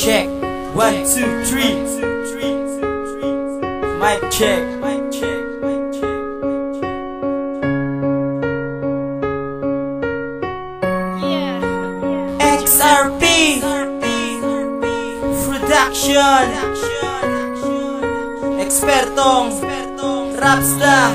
check. 1, 2, 3. Mic check. XRP Production. Ekspertong Rapsta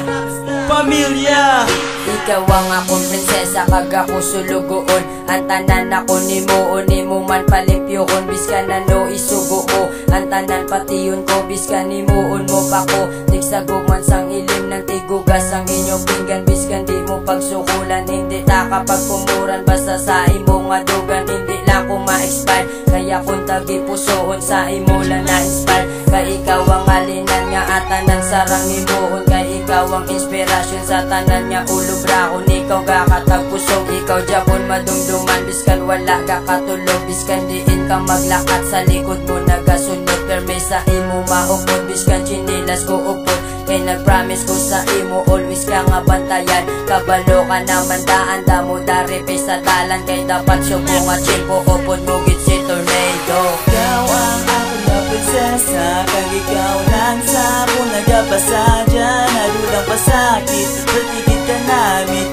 Pamilya. Ikaw ang akong prinsesa, kag ako sulugoon. Ang tanan ako ni mo man palimpyokon. Biskan na no isugo mo, ang tanan pati yun ko. Biskan ni moon mo pa ko. Tigsaguman sang ilim ng tigugas ang inyong pinggan. Biskan di mo pagsukulan, hindi ta kapag kumuran. Basta sa imo nga dugan, hindi lang ko ma-expire. Kaya kung tagipusoon sa imo lang na-inspire. Kay ikaw ang alinan nga atanan sarang imuon. Kay ikaw ang inspirasyon sa tanan nga ulo brakon. Ikaw kakatagpusong, ikaw Japon madumduman. Biskan wala ka katulog, biskan diin ka maglakat. Sa likod mo nagasunod, perme sa imo maupod. Biskan chinilas ko upod, kay nagpromise ko sa imo always ka nga bantayan. Kabalo ka naman daan, damo daripe sa talan. Kay dapat subo nga chimpo, upod mo git si tornado. Ikaw ang ako na prinsesa, kag ikaw lang sa ako nagapasadya. Nadulang pasakit, patigid ka namin.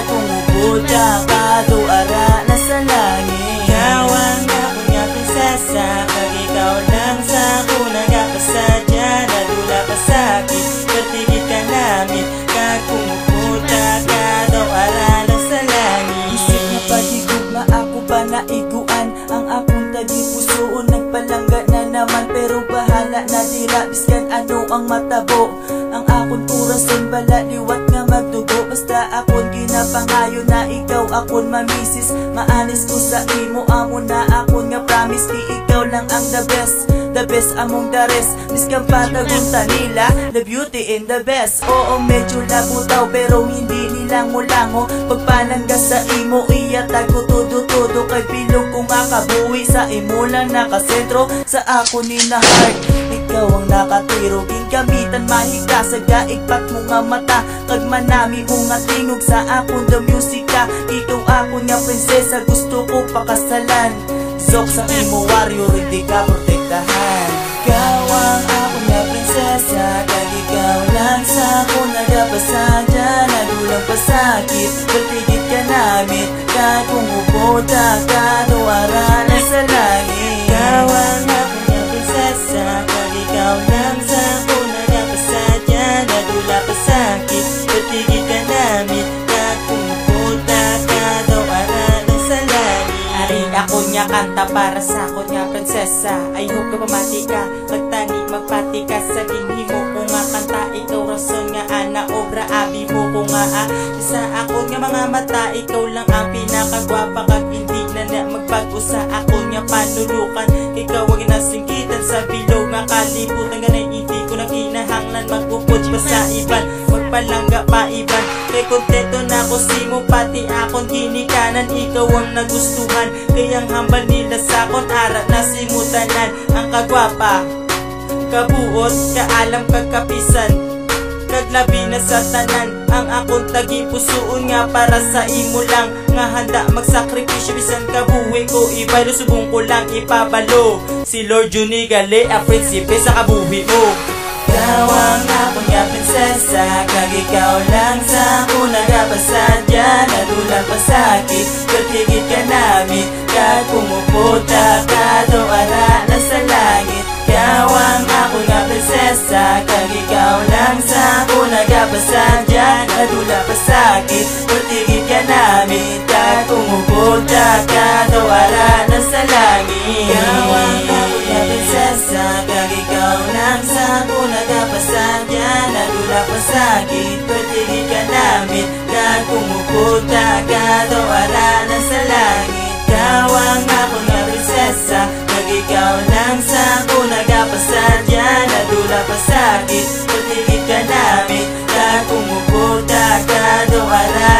Kung ubuta ka, doara na sa langit. Ikaw ang ako na prinsesa, kag ikaw lang sa ako nagapasadya. Nadula pasakit, patigid ka namin. Kung ubuta ka, doara na sa langit. Isip na patigog nga ako ba naiguan. Ang akong tagipusoon nagpalangga na naman. Pero bahala na dira, biskan ano ang matabo. Ang akong kurason bala liwat nga magdugo. Basta akong ginapangayo na ikaw akong mamisis. Maanis ko sa imo, amo na akong nga promise. Di ikaw lang ang the best among the rest. Miskan patagunta nila, the beauty and the best. Oo medyo labutaw pero hindi nilang mulango. Pagpanangga sa imo, iyatag ko todo kay pilong kung makabuhi. Sa imo lang nakasentro, sa ako ni na heart. Ikaw ang nakatiro, gingamitan mahika. Sa gaigpat mo nga mata, kag manami mo nga tingog. Sa akong the music ka, ikaw ako nga prinsesa. Gusto ko pakasalan, zok sa imo warrior, hindi ka protektahan. Ikaw ang ako nga prinsesa, kag ikaw lang sa ako nagapasadya. Nadulang pasakit, patigid ka namin. Kag kung ubuta ka, doara na sa langit. Ikaw ang ako nga prinsesa, kag ikaw lang sa ako nagapasadya. Nadula pasakit, patigid ka namin. Kag kung ubuta ka, doara na sa langit. Ari ako niya kanta para sa ako niya prinsesa. I hope ka pamati ka, magtani magpati ka. Sa ginhi mo ko nga kanta, ikaw rason nga ana obra abi mo ko nga sa ako nga mga mata, ikaw lang ang pinakagwapa. Kag hindi na magbago sa ako nga panulukan. Ikaw ang inasingkitan sa bilog nga kalibutan. Ganay hindi ko na kinahanglan magupod pa sa iban, magpalangga pa iban. Kay kontento na ko simo, pati akong ginikanan. Ikaw ang nagustuhan, kayang hambal nila sa akon. Arat na simutanan ang kagwapa, kabuot, kaalam, kagkapisan, kaglabi na sa tanan. Ang akong tagipusoon nga para sa imo lang. Nga handa magsakripisyo, bisan kabuhi ko ibalo. Subong ko lang ipabalo, si Lord Juni Gali, a prinsipe sa kabuhi mo. Ikaw ang ako nga prinsesa, kag ikaw lang sa ako nagapasadya. Nadulang pasakit, patigid ka namin. Kag kumuputa ka, doara na sa langit. Ikaw ang ako nga prinsesa, kag ikaw lang sa ako nagapasadya. Nadula pasakit, patigid ka namin. Kag kumuputa ka, doara na sa langit. Ikaw ang ako nga prinsesa, kag ikaw lang sa ako nagapasadya. Nadula pasakit, patigid ka namin. Kag kumuputa ka, doara na sa langit. Ikaw ang ako nga prinsesa, kag ikaw lang sa ako nagapasadya. Nadula pasakit, patigid ka namin. Kag kumuputa ka, doara